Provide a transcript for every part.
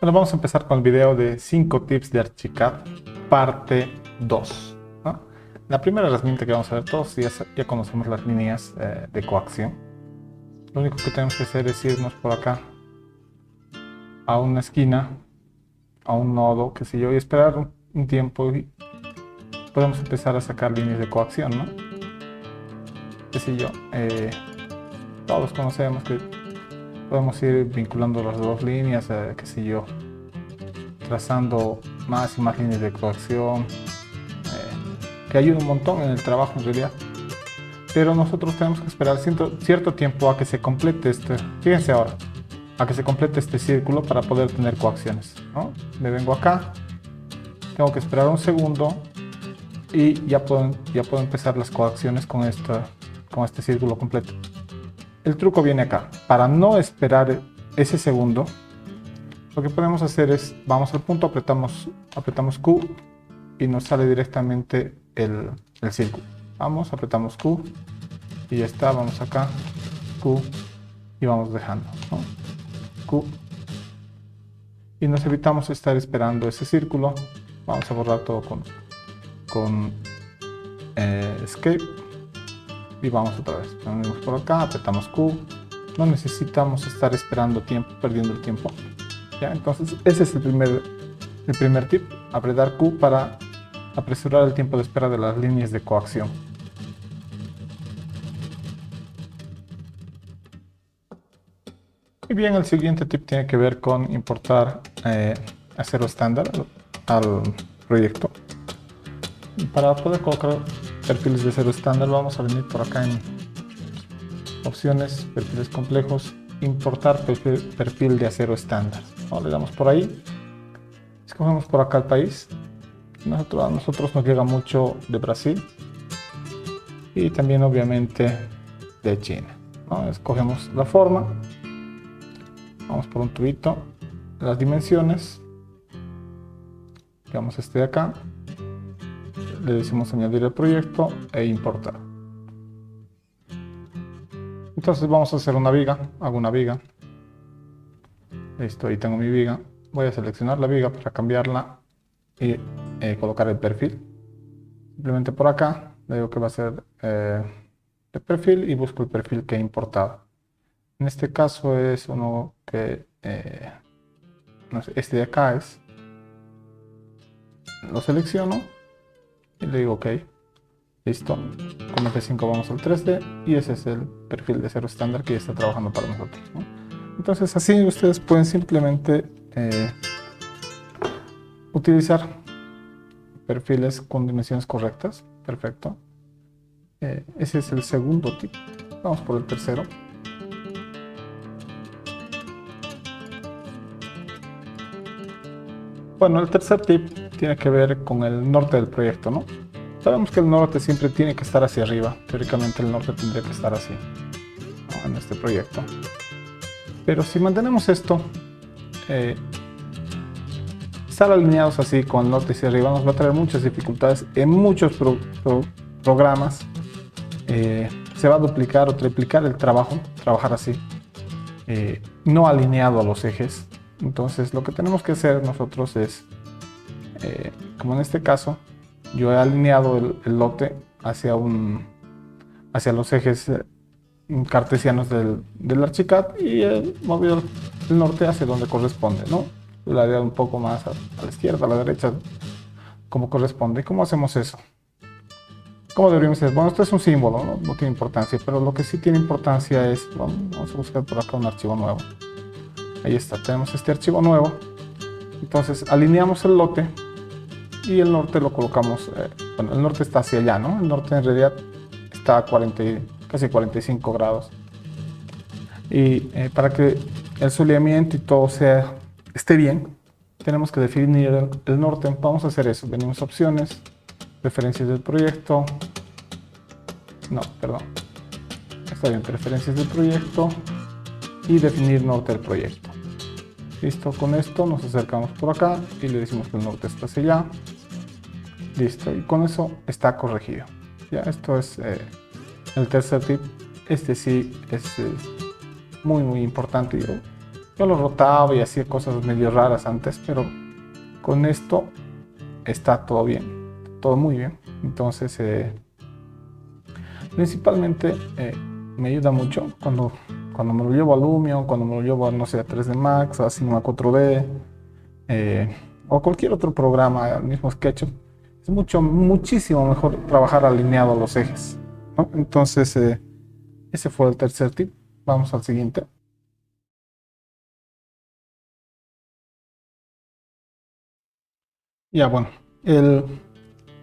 Bueno, vamos a empezar con el video de 5 tips de Archicad, parte 2, ¿no? La primera herramienta que vamos a ver todos, ya conocemos las líneas de coacción. Lo único que tenemos que hacer es irnos por acá a una esquina, a un nodo, qué sé yo, y esperar un tiempo y podemos empezar a sacar líneas de coacción, ¿no? Qué sé yo, todos conocemos que podemos ir vinculando las dos líneas, qué sé yo, trazando más y más líneas de coacción, que ayuda un montón en el trabajo en realidad. Pero nosotros tenemos que esperar cierto tiempo a que se complete fíjense ahora, a que se complete este círculo para poder tener coacciones, ¿no? Me vengo acá, tengo que esperar un segundo y ya puedo empezar las coacciones con este círculo completo. El truco viene acá. Para no esperar ese segundo, lo que podemos hacer es, vamos al punto, apretamos Q y nos sale directamente el círculo. Vamos, apretamos Q y ya está, vamos acá, Q y vamos dejando, ¿no? Q. Y nos evitamos estar esperando ese círculo. Vamos a borrar todo con Escape y vamos otra vez. Venimos por acá, apretamos Q. No necesitamos estar esperando tiempo, perdiendo el tiempo. ¿Ya? Entonces ese es el primer tip, apretar Q para apresurar el tiempo de espera de las líneas de coacción. Y bien, el siguiente tip tiene que ver con importar acero estándar al proyecto. Y para poder colocar perfiles de acero estándar vamos a venir por acá en opciones, perfiles complejos, importar perfil de acero estándar, ¿no? Le damos por ahí, escogemos por acá el país. A nosotros nos llega mucho de Brasil y también obviamente de China, ¿no? Escogemos la forma, vamos por un tubito, las dimensiones, digamos este de acá, le decimos añadir el proyecto e importar. Entonces vamos a hacer una viga, hago una viga, listo, ahí tengo mi viga, voy a seleccionar la viga para cambiarla y colocar el perfil. Simplemente por acá le digo que va a ser el perfil y busco el perfil que he importado. En este caso es uno que, no sé, este de acá es, lo selecciono y le digo ok, listo, con F5 vamos al 3D y ese es el perfil de acero estándar que ya está trabajando para nosotros, ¿no? Entonces así ustedes pueden simplemente utilizar perfiles con dimensiones correctas. Perfecto. Ese es el segundo tip. Vamos por el tercero. Bueno, el tercer tip tiene que ver con el norte del proyecto, ¿no? Sabemos que el norte siempre tiene que estar hacia arriba. Teóricamente el norte tendría que estar así, ¿no? En este proyecto. Pero si mantenemos esto, estar alineados así con el norte hacia arriba nos va a traer muchas dificultades en muchos programas. Se va a duplicar o triplicar el trabajar así, no alineado a los ejes. Entonces lo que tenemos que hacer nosotros es, como en este caso, yo he alineado el lote hacia los ejes cartesianos del Archicad y he movido el norte hacia donde corresponde, ¿no? La idea un poco más a la izquierda, a la derecha, como corresponde. ¿Cómo hacemos eso? ¿Cómo deberíamos hacer? Bueno, esto es un símbolo, no tiene importancia, pero lo que sí tiene importancia es, vamos a buscar por acá un archivo nuevo. Ahí está, tenemos este archivo nuevo. Entonces alineamos el lote y el norte lo colocamos, bueno, el norte está hacia allá, ¿no? El norte en realidad está a casi 45 grados. Y para que el soleamiento y todo esté bien, tenemos que definir el norte. Vamos a hacer eso, venimos a opciones, preferencias del proyecto, no, perdón, está bien, preferencias del proyecto y definir norte del proyecto. Listo, con esto nos acercamos por acá y le decimos que el norte está hacia allá. Listo, y con eso está corregido. Ya, esto es el tercer tip. Este sí es muy importante. Yo Yo lo rotaba y hacía cosas medio raras antes, pero con esto está todo bien, todo muy bien. Entonces, principalmente me ayuda mucho cuando me lo llevo a Lumion, cuando me lo llevo a, no sé, a 3D Max, a Cinema 4D, o cualquier otro programa, el mismo SketchUp. Es muchísimo mejor trabajar alineado a los ejes, ¿no? Entonces, ese fue el tercer tip. Vamos al siguiente. Ya, bueno, el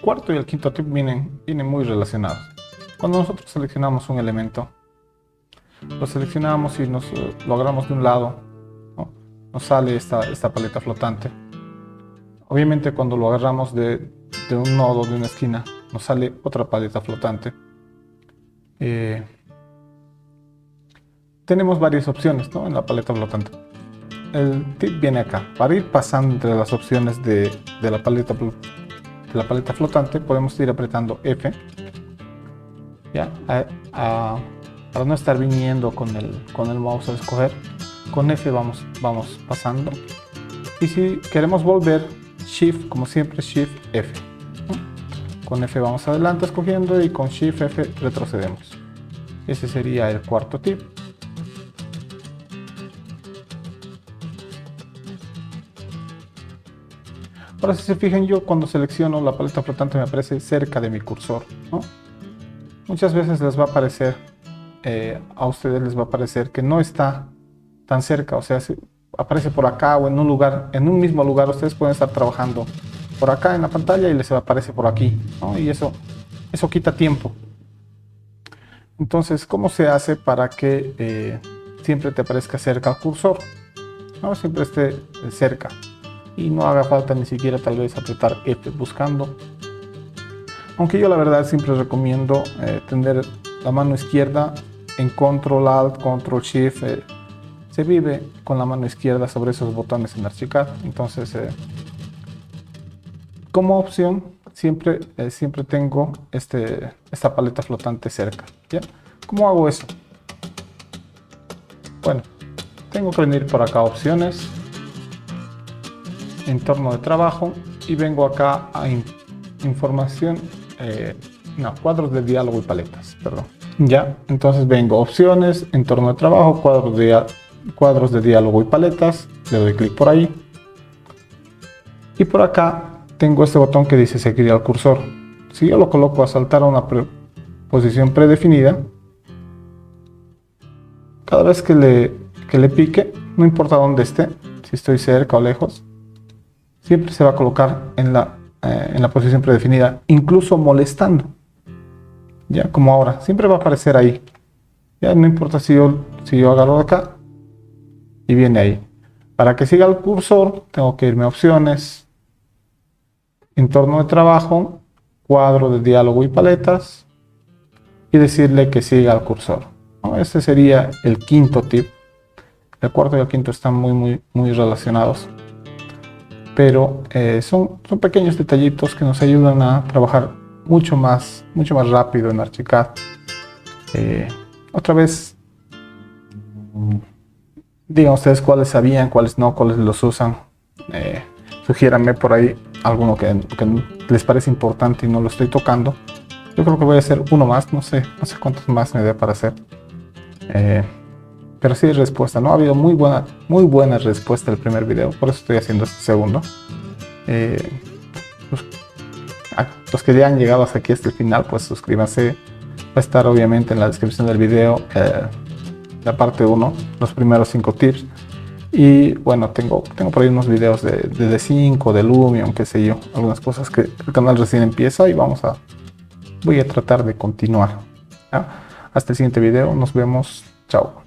cuarto y el quinto tip vienen muy relacionados. Cuando nosotros seleccionamos un elemento, lo seleccionamos y lo agarramos de un lado, ¿no? Nos sale esta paleta flotante. Obviamente cuando lo agarramos de un nodo, de una esquina, nos sale otra paleta flotante. Tenemos varias opciones, ¿no?, en la paleta flotante. El tip viene acá. Para ir pasando entre las opciones de la paleta flotante, podemos ir apretando F, ¿ya? Para no estar viniendo con el mouse a escoger. Con F vamos pasando. Y si queremos volver, Shift, como siempre, Shift F, ¿no? Con F vamos adelante escogiendo y con Shift F retrocedemos. Ese sería el cuarto tip. Ahora, si se fijan, yo cuando selecciono la paleta flotante me aparece cerca de mi cursor, ¿no? Muchas veces les va a aparecer, a ustedes les va a aparecer que no está tan cerca, o sea, si aparece por acá o en un lugar, en un mismo lugar. Ustedes pueden estar trabajando por acá en la pantalla y les aparece por aquí, ¿no? Y eso quita tiempo. Entonces, ¿cómo se hace para que siempre te aparezca cerca el cursor, ¿no? Siempre esté cerca y no haga falta ni siquiera tal vez apretar F buscando. Aunque yo la verdad siempre recomiendo tener la mano izquierda en Control Alt, Control Shift. Se vive con la mano izquierda sobre esos botones en Archicad. Entonces, como opción, siempre tengo esta paleta flotante cerca, ¿ya? ¿Cómo hago eso? Bueno, tengo que venir por acá a opciones, entorno de trabajo, y vengo acá a información, cuadros de diálogo y paletas, perdón. Ya, entonces vengo opciones, entorno de trabajo, cuadros de diálogo y paletas, le doy clic por ahí. Y por acá tengo este botón que dice seguir al cursor. Si yo lo coloco a saltar a una posición predefinida, cada vez que le pique, no importa dónde esté, si estoy cerca o lejos, siempre se va a colocar en la posición predefinida, incluso molestando. Ya, como ahora, siempre va a aparecer ahí. Ya, no importa si yo agarro de acá y viene ahí. Para que siga el cursor, tengo que irme a opciones, entorno de trabajo, cuadro de diálogo y paletas, y decirle que siga el cursor, ¿no? Este sería el quinto tip. El cuarto y el quinto están muy relacionados, pero son pequeños detallitos que nos ayudan a trabajar mucho más rápido en Archicad. Otra vez, digan ustedes cuáles sabían, cuáles no, cuáles los usan. Sugiéranme por ahí alguno que les parece importante y no lo estoy tocando. Yo creo que voy a hacer uno más, no sé cuántos más me dé para hacer. Pero sí hay respuesta, ¿no? Ha habido muy buena respuesta el primer video, por eso estoy haciendo este segundo. Los que ya han llegado hasta aquí, hasta el final, pues suscríbanse. Va a estar obviamente en la descripción del video la parte 1, los primeros 5 tips. Y bueno, tengo por ahí unos videos de D5, de Lumion, qué sé yo, algunas cosas que el canal recién empieza y voy a tratar de continuar, ¿ya? Hasta el siguiente video, nos vemos, chao.